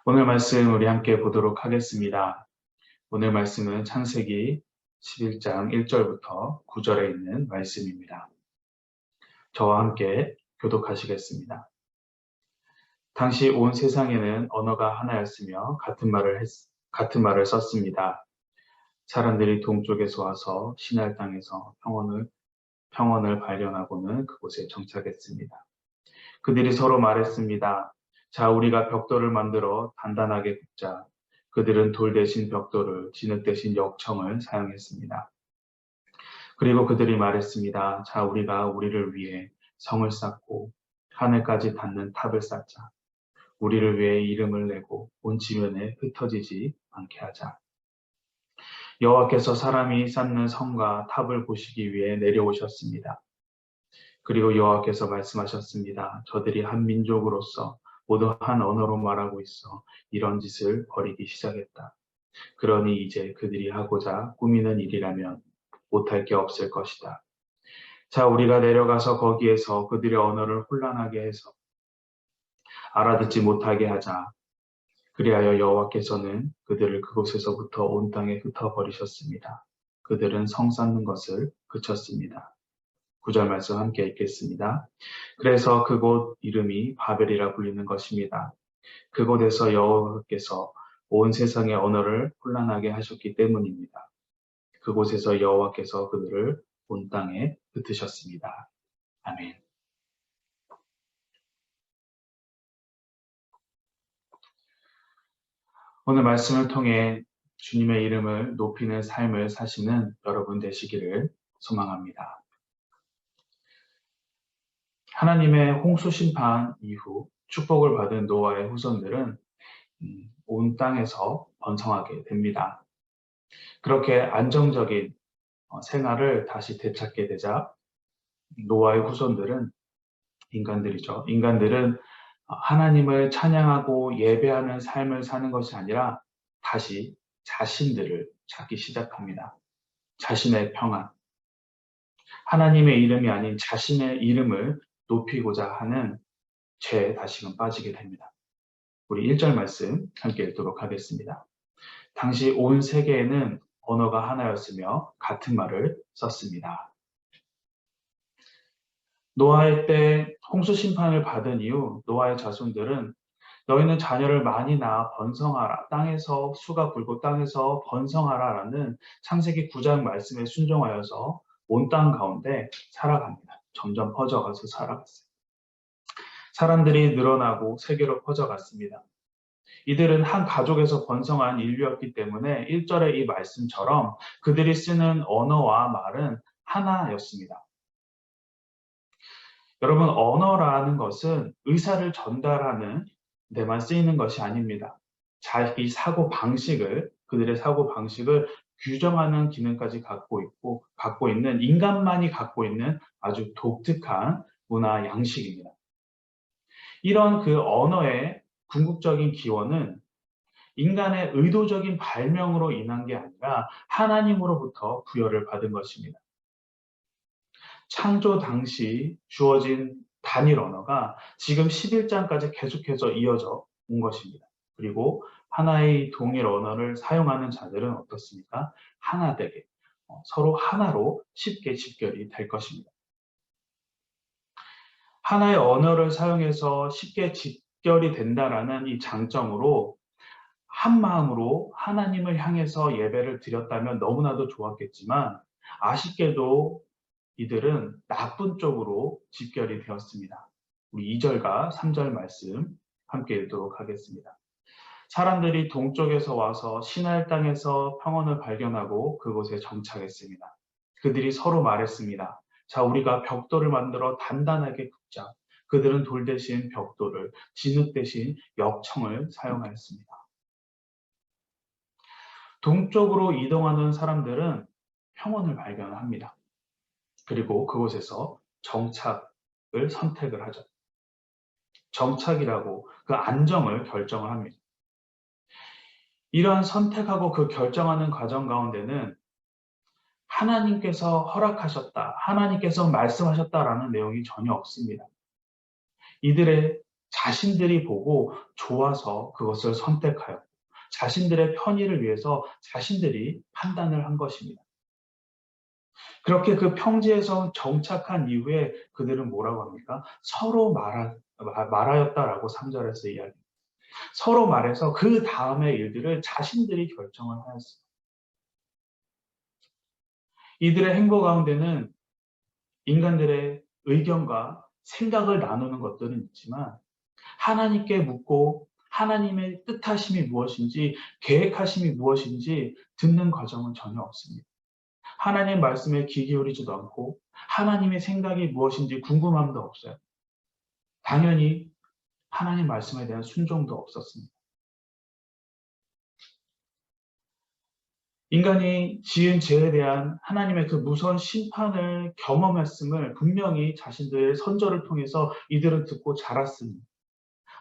오늘 말씀 우리 함께 보도록 하겠습니다. 오늘 말씀은 창세기 11장 1절부터 9절에 있는 말씀입니다. 저와 함께 교독하시겠습니다. 당시 온 세상에는 언어가 하나였으며 같은 말을 썼습니다. 사람들이 동쪽에서 와서 시날 땅에서 평원을 발견하고는 그곳에 정착했습니다. 그들이 서로 말했습니다. 자, 우리가 벽돌을 만들어 단단하게 굽자. 그들은 돌 대신 벽돌을, 진흙 대신 역청을 사용했습니다. 그리고 그들이 말했습니다. 자, 우리가 우리를 위해 성을 쌓고 하늘까지 닿는 탑을 쌓자. 우리를 위해 이름을 내고 온 지면에 흩어지지 않게 하자. 여호와께서 사람이 쌓는 성과 탑을 보시기 위해 내려오셨습니다. 그리고 여호와께서 말씀하셨습니다. 저들이 한 민족으로서 모두 한 언어로 말하고 있어 이런 짓을 벌이기 시작했다. 그러니 이제 그들이 하고자 꾸미는 일이라면 못할 게 없을 것이다. 자, 우리가 내려가서 거기에서 그들의 언어를 혼란하게 해서 알아듣지 못하게 하자. 그리하여 여호와께서는 그들을 그곳에서부터 온 땅에 흩어버리셨습니다. 그들은 성 쌓는 것을 그쳤습니다. 9절 말씀 함께 읽겠습니다. 그래서 그곳 이름이 바벨이라 불리는 것입니다. 그곳에서 여호와께서 온 세상의 언어를 혼란하게 하셨기 때문입니다. 그곳에서 여호와께서 그들을 온 땅에 흩으셨습니다. 아멘. 오늘 말씀을 통해 주님의 이름을 높이는 삶을 사시는 여러분 되시기를 소망합니다. 하나님의 홍수 심판 이후 축복을 받은 노아의 후손들은 온 땅에서 번성하게 됩니다. 그렇게 안정적인 생활을 다시 되찾게 되자 노아의 후손들은 인간들은 하나님을 찬양하고 예배하는 삶을 사는 것이 아니라 다시 자신들을 찾기 시작합니다. 자신의 평안, 하나님의 이름이 아닌 자신의 이름을 높이고자 하는 죄에 다시금 빠지게 됩니다. 우리 1절 말씀 함께 읽도록 하겠습니다. 당시 온 세계에는 언어가 하나였으며 같은 말을 썼습니다. 노아의 때 홍수 심판을 받은 이후 노아의 자손들은 너희는 자녀를 많이 낳아 번성하라. 땅에서 수가 불고 땅에서 번성하라 라는 창세기 9장 말씀에 순종하여서 온 땅 가운데 살아갑니다. 점점 퍼져가서 살아갔어요. 사람들이 늘어나고 세계로 퍼져갔습니다. 이들은 한 가족에서 번성한 인류였기 때문에 1절의 이 말씀처럼 그들이 쓰는 언어와 말은 하나였습니다. 여러분, 언어라는 것은 의사를 전달하는 데만 쓰이는 것이 아닙니다. 자기 그들의 사고 방식을 규정하는 기능까지 갖고 있는 인간만이 갖고 있는 아주 독특한 문화 양식입니다. 이런 그 언어의 궁극적인 기원은 인간의 의도적인 발명으로 인한 게 아니라 하나님으로부터 부여를 받은 것입니다. 창조 당시 주어진 단일 언어가 지금 11장까지 계속해서 이어져 온 것입니다. 그리고 하나의 동일 언어를 사용하는 자들은 어떻습니까? 하나되게 서로 하나로 쉽게 집결이 될 것입니다. 하나의 언어를 사용해서 쉽게 집결이 된다라는 이 장점으로 한 마음으로 하나님을 향해서 예배를 드렸다면 너무나도 좋았겠지만 아쉽게도 이들은 나쁜 쪽으로 집결이 되었습니다. 우리 2절과 3절 말씀 함께 읽도록 하겠습니다. 사람들이 동쪽에서 와서 시날 땅에서 평원을 발견하고 그곳에 정착했습니다. 그들이 서로 말했습니다. 자, 우리가 벽돌을 만들어 단단하게 굽자. 그들은 돌 대신 벽돌을, 진흙 대신 역청을 사용하였습니다. 동쪽으로 이동하는 사람들은 평원을 발견합니다. 그리고 그곳에서 정착을 선택을 하죠. 정착이라고 그 안정을 결정을 합니다. 이러한 선택하고 그 결정하는 과정 가운데는 하나님께서 허락하셨다, 하나님께서 말씀하셨다라는 내용이 전혀 없습니다. 이들의 자신들이 보고 좋아서 그것을 선택하였고 자신들의 편의를 위해서 자신들이 판단을 한 것입니다. 그렇게 그 평지에서 정착한 이후에 그들은 뭐라고 합니까? 서로 말하였다라고 3절에서 이야기합니다. 서로 말해서 그 다음의 일들을 자신들이 결정을 하였습니다. 이들의 행보 가운데는 인간들의 의견과 생각을 나누는 것들은 있지만 하나님께 묻고 하나님의 뜻하심이 무엇인지 계획하심이 무엇인지 듣는 과정은 전혀 없습니다. 하나님 말씀에 귀 기울이지도 않고 하나님의 생각이 무엇인지 궁금함도 없어요. 당연히 하나님 말씀에 대한 순종도 없었습니다. 인간이 지은 죄에 대한 하나님의 그 무서운 심판을 경험했음을 분명히 자신들의 선조를 통해서 이들은 듣고 자랐습니다.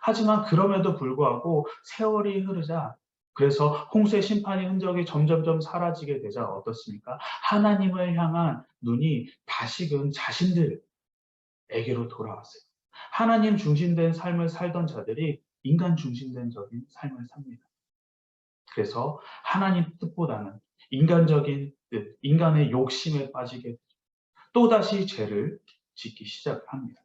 하지만 그럼에도 불구하고 세월이 흐르자 그래서 홍수의 심판의 흔적이 점점점 사라지게 되자 어떻습니까? 하나님을 향한 눈이 다시금 자신들에게로 돌아왔어요. 하나님 중심된 삶을 살던 자들이 인간 중심된 적인 삶을 삽니다. 그래서 하나님 뜻보다는 인간적인 뜻, 인간의 욕심에 빠지게 또다시 죄를 짓기 시작합니다.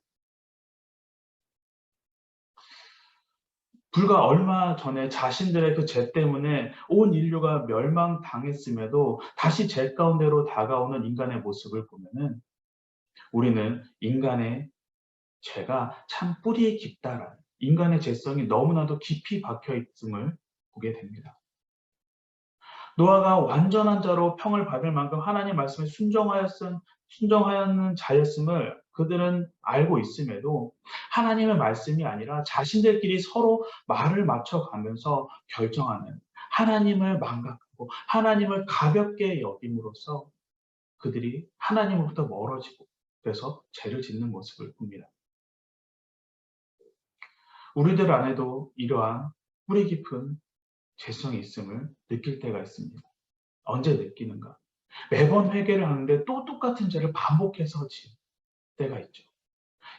불과 얼마 전에 자신들의 그 죄 때문에 온 인류가 멸망당했음에도 다시 죄 가운데로 다가오는 인간의 모습을 보면은 우리는 인간의 죄가 참 뿌리 깊다라는 인간의 죄성이 너무나도 깊이 박혀 있음을 보게 됩니다. 노아가 완전한 자로 평을 받을 만큼 하나님 말씀에 순종하였는 자였음을 그들은 알고 있음에도 하나님의 말씀이 아니라 자신들끼리 서로 말을 맞춰가면서 결정하는 하나님을 망각하고 하나님을 가볍게 여김으로써 그들이 하나님으로부터 멀어지고 그래서 죄를 짓는 모습을 봅니다. 우리들 안에도 이러한 뿌리 깊은 죄성이 있음을 느낄 때가 있습니다. 언제 느끼는가? 매번 회개를 하는데 또 똑같은 죄를 반복해서 지을 때가 있죠.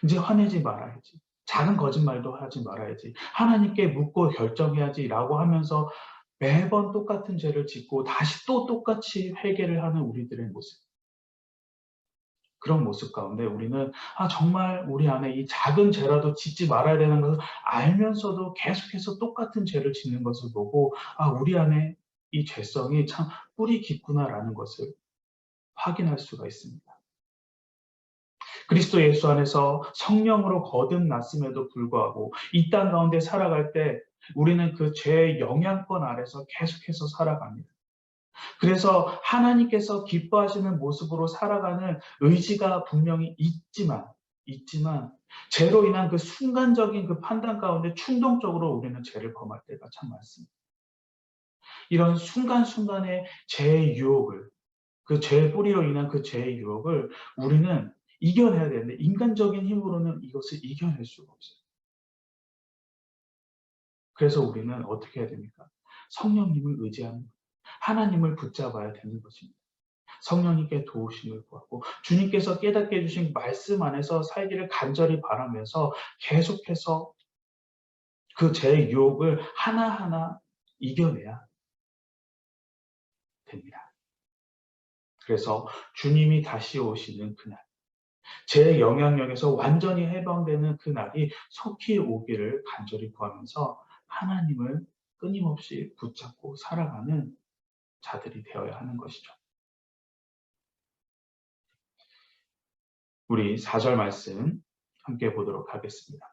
이제 화내지 말아야지. 작은 거짓말도 하지 말아야지. 하나님께 묻고 결정해야지라고 하면서 매번 똑같은 죄를 짓고 다시 또 똑같이 회개를 하는 우리들의 모습. 그런 모습 가운데 우리는 정말 우리 안에 이 작은 죄라도 짓지 말아야 되는 것을 알면서도 계속해서 똑같은 죄를 짓는 것을 보고 우리 안에 이 죄성이 참 뿌리 깊구나라는 것을 확인할 수가 있습니다. 그리스도 예수 안에서 성령으로 거듭났음에도 불구하고 이 땅 가운데 살아갈 때 우리는 그 죄의 영향권 아래서 계속해서 살아갑니다. 그래서 하나님께서 기뻐하시는 모습으로 살아가는 의지가 분명히 있지만 죄로 인한 그 순간적인 그 판단 가운데 충동적으로 우리는 죄를 범할 때가 참 많습니다. 이런 순간순간의 죄의 유혹을 그 죄의 뿌리로 인한 그 죄의 유혹을 우리는 이겨내야 되는데 인간적인 힘으로는 이것을 이겨낼 수가 없어요. 그래서 우리는 어떻게 해야 됩니까? 성령님을 의지하는 거예요. 하나님을 붙잡아야 되는 것입니다. 성령님께 도우심을 구하고 주님께서 깨닫게 해주신 말씀 안에서 살기를 간절히 바라면서 계속해서 그 죄의 유혹을 하나하나 이겨내야 됩니다. 그래서 주님이 다시 오시는 그날 제 영향력에서 완전히 해방되는 그날이 속히 오기를 간절히 구하면서 하나님을 끊임없이 붙잡고 살아가는 자들이 되어야 하는 것이죠. 우리 4절 말씀 함께 보도록 하겠습니다.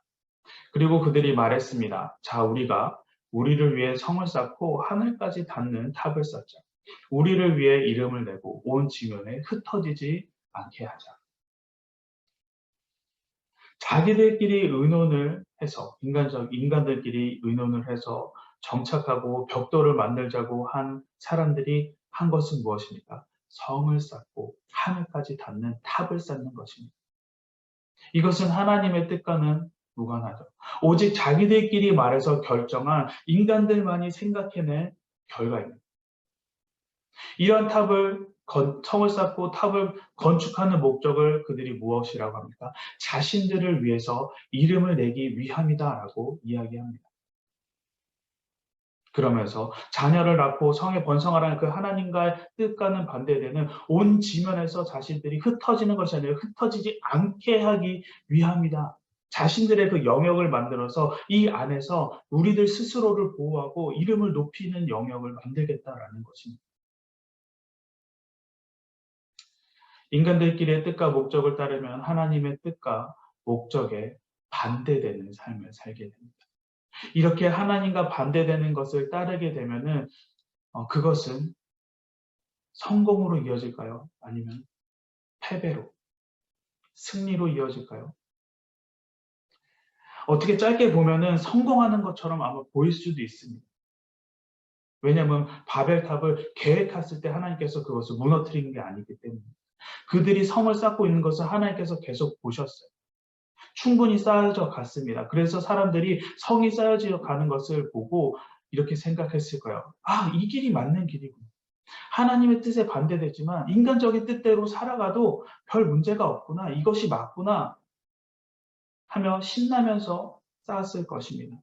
그리고 그들이 말했습니다. 자, 우리가 우리를 위해 성을 쌓고 하늘까지 닿는 탑을 쌓자. 우리를 위해 이름을 내고 온 지면에 흩어지지 않게 하자. 자기들끼리 의논을 해서 인간들끼리 의논을 해서 정착하고 벽돌을 만들자고 한 사람들이 한 것은 무엇입니까? 성을 쌓고 하늘까지 닿는 탑을 쌓는 것입니다. 이것은 하나님의 뜻과는 무관하죠. 오직 자기들끼리 말해서 결정한 인간들만이 생각해낸 결과입니다. 이런 성을 쌓고 탑을 건축하는 목적을 그들이 무엇이라고 합니까? 자신들을 위해서 이름을 내기 위함이다라고 이야기합니다. 그러면서 자녀를 낳고 성에 번성하라는 그 하나님과의 뜻과는 반대되는 온 지면에서 자신들이 흩어지는 것이 아니라 흩어지지 않게 하기 위함이다. 자신들의 그 영역을 만들어서 이 안에서 우리들 스스로를 보호하고 이름을 높이는 영역을 만들겠다라는 것입니다. 인간들끼리의 뜻과 목적을 따르면 하나님의 뜻과 목적에 반대되는 삶을 살게 됩니다. 이렇게 하나님과 반대되는 것을 따르게 되면은 그것은 성공으로 이어질까요? 아니면 패배로, 승리로 이어질까요? 어떻게 짧게 보면은 성공하는 것처럼 아마 보일 수도 있습니다. 왜냐하면 바벨탑을 계획했을 때 하나님께서 그것을 무너뜨리는 게 아니기 때문에 그들이 성을 쌓고 있는 것을 하나님께서 계속 보셨어요. 충분히 쌓여져 갔습니다. 그래서 사람들이 성이 쌓여져 가는 것을 보고 이렇게 생각했을 거예요. 아, 이 길이 맞는 길이구나. 하나님의 뜻에 반대되지만 인간적인 뜻대로 살아가도 별 문제가 없구나. 이것이 맞구나 하며 신나면서 쌓았을 것입니다.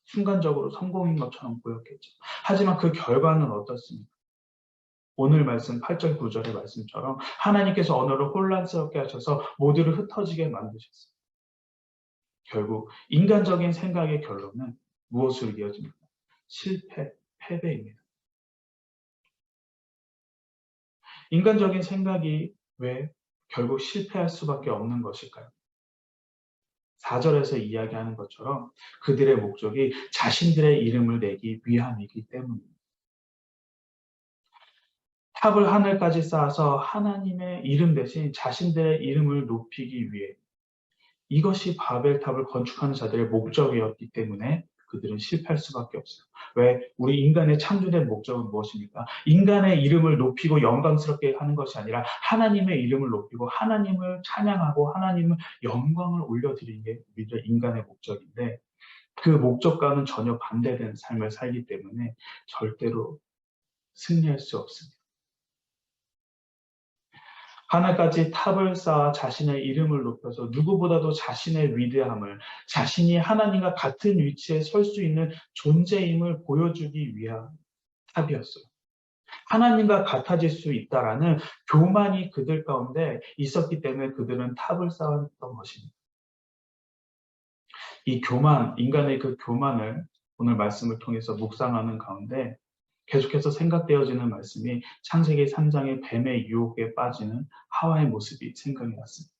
순간적으로 성공인 것처럼 보였겠죠. 하지만 그 결과는 어떻습니까? 오늘 말씀 8절 9절의 말씀처럼 하나님께서 언어를 혼란스럽게 하셔서 모두를 흩어지게 만드셨어요. 결국 인간적인 생각의 결론은 무엇으로 이어집니까? 실패, 패배입니다. 인간적인 생각이 왜 결국 실패할 수밖에 없는 것일까요? 4절에서 이야기하는 것처럼 그들의 목적이 자신들의 이름을 내기 위함이기 때문입니다. 탑을 하늘까지 쌓아서 하나님의 이름 대신 자신들의 이름을 높이기 위해 이것이 바벨탑을 건축하는 자들의 목적이었기 때문에 그들은 실패할 수밖에 없어요. 왜? 우리 인간의 창조된 목적은 무엇입니까? 인간의 이름을 높이고 영광스럽게 하는 것이 아니라 하나님의 이름을 높이고 하나님을 찬양하고 하나님을 영광을 올려드리는 게 우리들 인간의 목적인데 그 목적과는 전혀 반대되는 삶을 살기 때문에 절대로 승리할 수 없습니다. 하나까지 탑을 쌓아 자신의 이름을 높여서 누구보다도 자신의 위대함을 자신이 하나님과 같은 위치에 설 수 있는 존재임을 보여주기 위한 탑이었어요. 하나님과 같아질 수 있다라는 교만이 그들 가운데 있었기 때문에 그들은 탑을 쌓았던 것입니다. 이 교만, 인간의 그 교만을 오늘 말씀을 통해서 묵상하는 가운데 계속해서 생각되어지는 말씀이 창세기 3장의 뱀의 유혹에 빠지는 하와의 모습이 생각이 났습니다.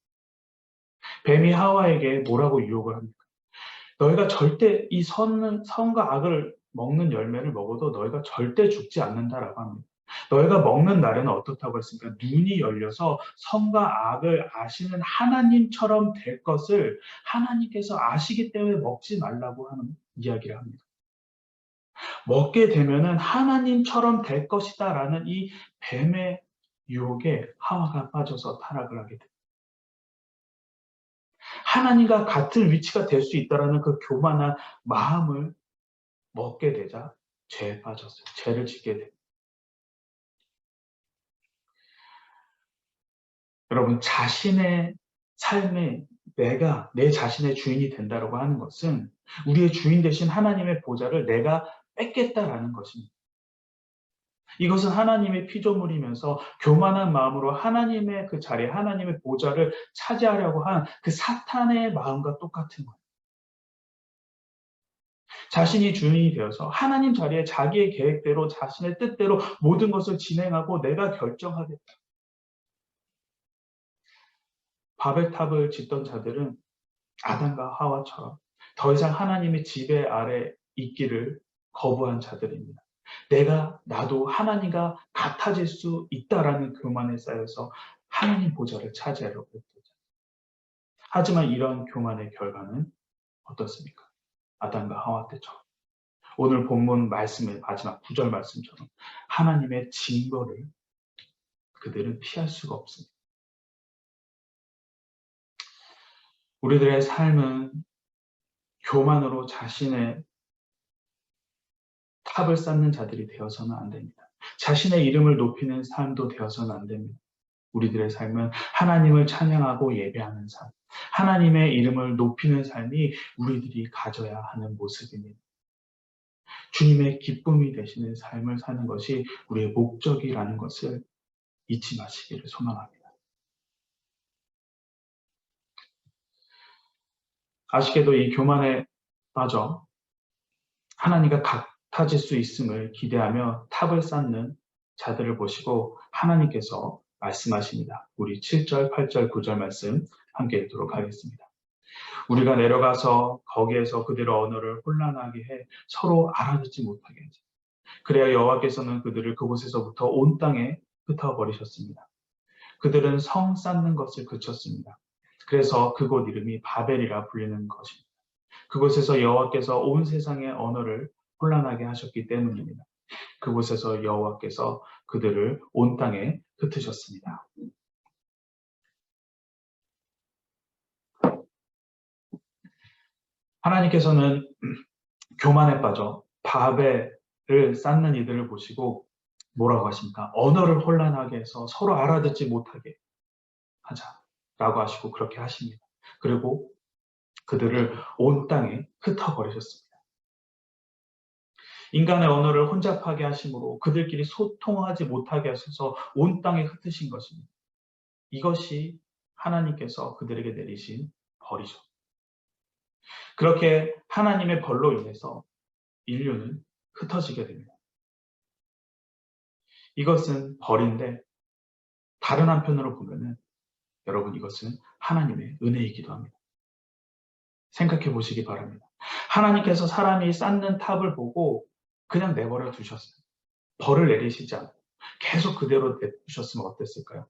뱀이 하와에게 뭐라고 유혹을 합니까? 너희가 절대 이 선과 악을 먹는 열매를 먹어도 너희가 절대 죽지 않는다라고 합니다. 너희가 먹는 날에는 어떻다고 했습니까? 눈이 열려서 선과 악을 아시는 하나님처럼 될 것을 하나님께서 아시기 때문에 먹지 말라고 하는 이야기를 합니다. 먹게 되면은 하나님처럼 될 것이다라는 이 뱀의 유혹에 하와가 빠져서 타락을 하게 됩니다. 하나님과 같은 위치가 될 수 있다라는 그 교만한 마음을 먹게 되자 죄에 빠졌어요. 죄를 짓게 됩니다. 여러분, 자신의 삶에 내가 내 자신의 주인이 된다라고 하는 것은 우리의 주인 되신 하나님의 보좌를 내가 뺏겠다라는 것입니다. 이것은 하나님의 피조물이면서 교만한 마음으로 하나님의 그 자리에 하나님의 보좌를 차지하려고 한 그 사탄의 마음과 똑같은 거예요. 자신이 주인이 되어서 하나님 자리에 자기의 계획대로 자신의 뜻대로 모든 것을 진행하고 내가 결정하겠다. 바벨탑을 짓던 자들은 아담과 하와처럼 더 이상 하나님의 지배 아래 있기를 거부한 자들입니다. 나도 하나님과 같아질 수 있다라는 교만에 쌓여서 하나님 보좌를 차지하려고 했죠. 하지만 이런 교만의 결과는 어떻습니까? 아담과 하와 때처럼 오늘 본문 말씀의 마지막 9절 말씀처럼 하나님의 징벌을 그들은 피할 수가 없습니다. 우리들의 삶은 교만으로 자신의 탑을 쌓는 자들이 되어서는 안 됩니다. 자신의 이름을 높이는 삶도 되어서는 안 됩니다. 우리들의 삶은 하나님을 찬양하고 예배하는 삶, 하나님의 이름을 높이는 삶이 우리들이 가져야 하는 모습입니다. 주님의 기쁨이 되시는 삶을 사는 것이 우리의 목적이라는 것을 잊지 마시기를 소망합니다. 아쉽게도 이 교만에 빠져 하나님과 같아질 수 있음을 기대하며 탑을 쌓는 자들을 보시고 하나님께서 말씀하십니다. 우리 7절, 8절, 9절 말씀 함께 읽도록 하겠습니다. 우리가 내려가서 거기에서 그들의 언어를 혼란하게 해 서로 알아듣지 못하게 하자. 그래야 여호와께서는 그들을 그곳에서부터 온 땅에 흩어버리셨습니다. 그들은 성 쌓는 것을 그쳤습니다. 그래서 그곳 이름이 바벨이라 불리는 것입니다. 그곳에서 여호와께서 온 세상의 언어를 혼란하게 하셨기 때문입니다. 그곳에서 여호와께서 그들을 온 땅에 흩으셨습니다. 하나님께서는 교만에 빠져 바벨을 쌓는 이들을 보시고 뭐라고 하십니까? 언어를 혼란하게 해서 서로 알아듣지 못하게 하자라고 하시고 그렇게 하십니다. 그리고 그들을 온 땅에 흩어버리셨습니다. 인간의 언어를 혼잡하게 하심으로 그들끼리 소통하지 못하게 하셔서 온 땅에 흩으신 것입니다. 이것이 하나님께서 그들에게 내리신 벌이죠. 그렇게 하나님의 벌로 인해서 인류는 흩어지게 됩니다. 이것은 벌인데 다른 한편으로 보면은 여러분 이것은 하나님의 은혜이기도 합니다. 생각해 보시기 바랍니다. 하나님께서 사람이 쌓는 탑을 보고 그냥 내버려 두셨어요. 벌을 내리시지 않고 계속 그대로 내두셨으면 어땠을까요?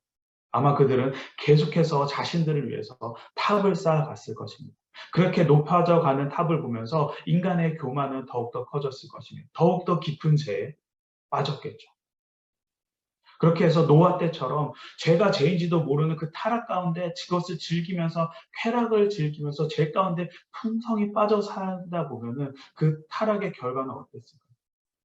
아마 그들은 계속해서 자신들을 위해서 탑을 쌓아갔을 것입니다. 그렇게 높아져 가는 탑을 보면서 인간의 교만은 더욱더 커졌을 것입니다. 더욱더 깊은 죄에 빠졌겠죠. 그렇게 해서 노아 때처럼 죄가 죄인지도 모르는 그 타락 가운데 그것을 즐기면서 쾌락을 즐기면서 죄 가운데 풍성히 빠져 살다 보면은 그 타락의 결과는 어땠을까요?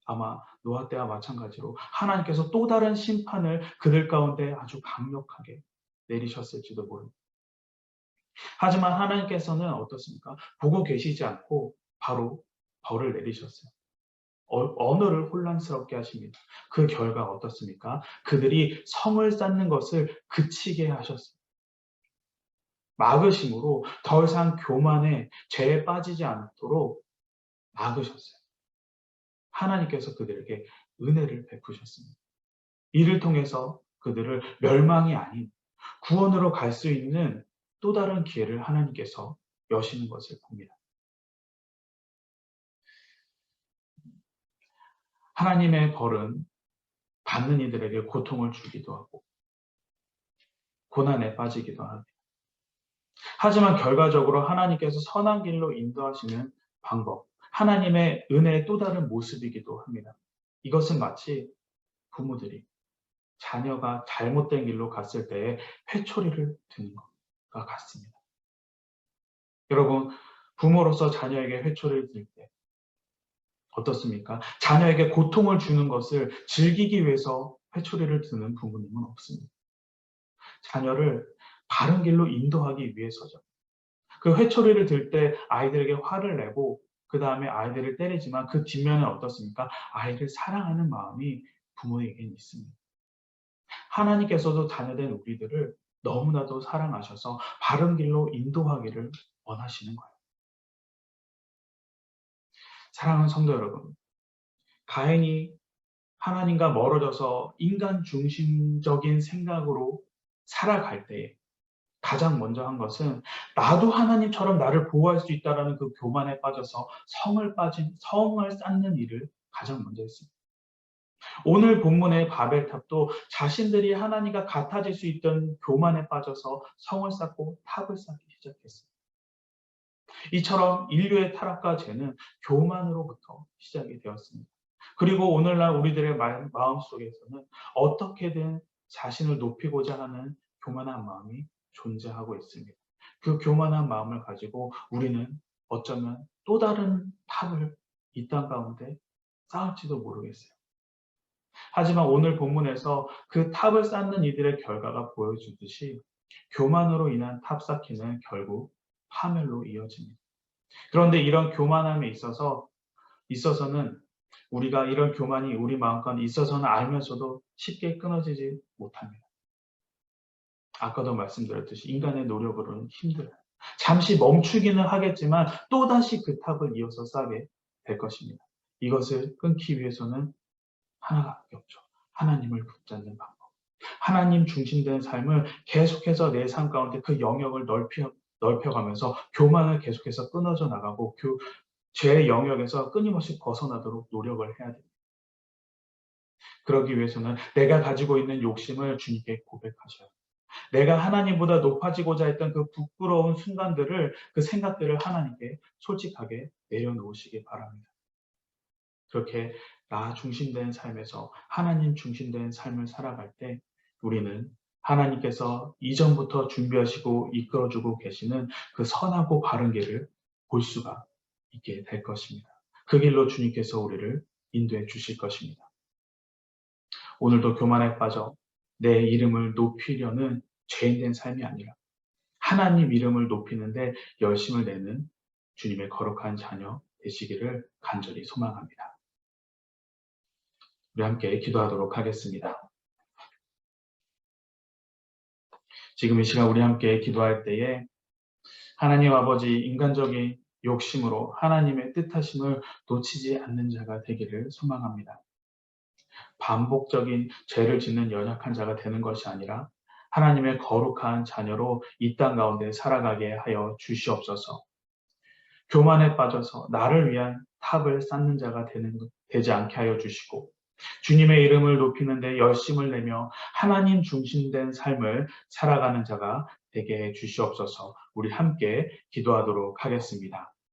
아마 노아 때와 마찬가지로 하나님께서 또 다른 심판을 그들 가운데 아주 강력하게 내리셨을지도 모릅니다. 하지만 하나님께서는 어떻습니까? 보고 계시지 않고 바로 벌을 내리셨어요. 언어를 혼란스럽게 하십니다. 그 결과 어떻습니까? 그들이 성을 쌓는 것을 그치게 하셨습니다. 막으심으로 더 이상 교만에 죄에 빠지지 않도록 막으셨어요. 하나님께서 그들에게 은혜를 베푸셨습니다. 이를 통해서 그들을 멸망이 아닌 구원으로 갈 수 있는 또 다른 기회를 하나님께서 여시는 것을 봅니다. 하나님의 벌은 받는 이들에게 고통을 주기도 하고 고난에 빠지기도 합니다. 하지만 결과적으로 하나님께서 선한 길로 인도하시는 방법, 하나님의 은혜의 또 다른 모습이기도 합니다. 이것은 마치 부모들이 자녀가 잘못된 길로 갔을 때에 회초리를 드는 것과 같습니다. 여러분, 부모로서 자녀에게 회초리를 들 때 어떻습니까? 자녀에게 고통을 주는 것을 즐기기 위해서 회초리를 드는 부모님은 없습니다. 자녀를 바른 길로 인도하기 위해서죠. 그 회초리를 들 때 아이들에게 화를 내고 그 다음에 아이들을 때리지만 그 뒷면은 어떻습니까? 아이를 사랑하는 마음이 부모에게는 있습니다. 하나님께서도 자녀된 우리들을 너무나도 사랑하셔서 바른 길로 인도하기를 원하시는 거예요. 사랑하는 성도 여러분, 가인이 하나님과 멀어져서 인간 중심적인 생각으로 살아갈 때에 가장 먼저 한 것은 나도 하나님처럼 나를 보호할 수 있다라는 그 교만에 빠져서 성을 쌓는 일을 가장 먼저 했습니다. 오늘 본문의 바벨탑도 자신들이 하나님과 같아질 수 있던 교만에 빠져서 성을 쌓고 탑을 쌓기 시작했습니다. 이처럼 인류의 타락과 죄는 교만으로부터 시작이 되었습니다. 그리고 오늘날 우리들의 마음속에서는 어떻게든 자신을 높이고자 하는 교만한 마음이 존재하고 있습니다. 그 교만한 마음을 가지고 우리는 어쩌면 또 다른 탑을 이 땅 가운데 쌓을지도 모르겠어요. 하지만 오늘 본문에서 그 탑을 쌓는 이들의 결과가 보여주듯이 교만으로 인한 탑 쌓기는 결국 파멸로 이어집니다. 그런데 이런 교만함에 있어서는 우리가 이런 교만이 우리 마음 가운데 있어서는 알면서도 쉽게 끊어지지 못합니다. 아까도 말씀드렸듯이 인간의 노력으로는 힘들어요. 잠시 멈추기는 하겠지만 또다시 그 탑을 이어서 쌓게 될 것입니다. 이것을 끊기 위해서는 하나밖에 없죠. 하나님을 붙잡는 방법. 하나님 중심된 삶을 계속해서 내 삶 가운데 그 영역을 넓혀가면서 교만을 계속해서 끊어져 나가고 죄의 영역에서 끊임없이 벗어나도록 노력을 해야 됩니다. 그러기 위해서는 내가 가지고 있는 욕심을 주님께 고백하셔야 합니다. 내가 하나님보다 높아지고자 했던 그 부끄러운 순간들을, 그 생각들을 하나님께 솔직하게 내려놓으시기 바랍니다. 그렇게 나 중심된 삶에서 하나님 중심된 삶을 살아갈 때 우리는 하나님께서 이전부터 준비하시고 이끌어주고 계시는 그 선하고 바른 길을 볼 수가 있게 될 것입니다. 그 길로 주님께서 우리를 인도해 주실 것입니다. 오늘도 교만에 빠져 내 이름을 높이려는 죄인된 삶이 아니라 하나님 이름을 높이는데 열심을 내는 주님의 거룩한 자녀 되시기를 간절히 소망합니다. 우리 함께 기도하도록 하겠습니다. 지금 이 시간 우리 함께 기도할 때에 하나님 아버지 인간적인 욕심으로 하나님의 뜻하심을 놓치지 않는 자가 되기를 소망합니다. 반복적인 죄를 짓는 연약한 자가 되는 것이 아니라 하나님의 거룩한 자녀로 이 땅 가운데 살아가게 하여 주시옵소서. 교만에 빠져서 나를 위한 탑을 쌓는 자가 되지 않게 하여 주시고 주님의 이름을 높이는 데 열심을 내며 하나님 중심된 삶을 살아가는 자가 되게 해 주시옵소서. 우리 함께 기도하도록 하겠습니다.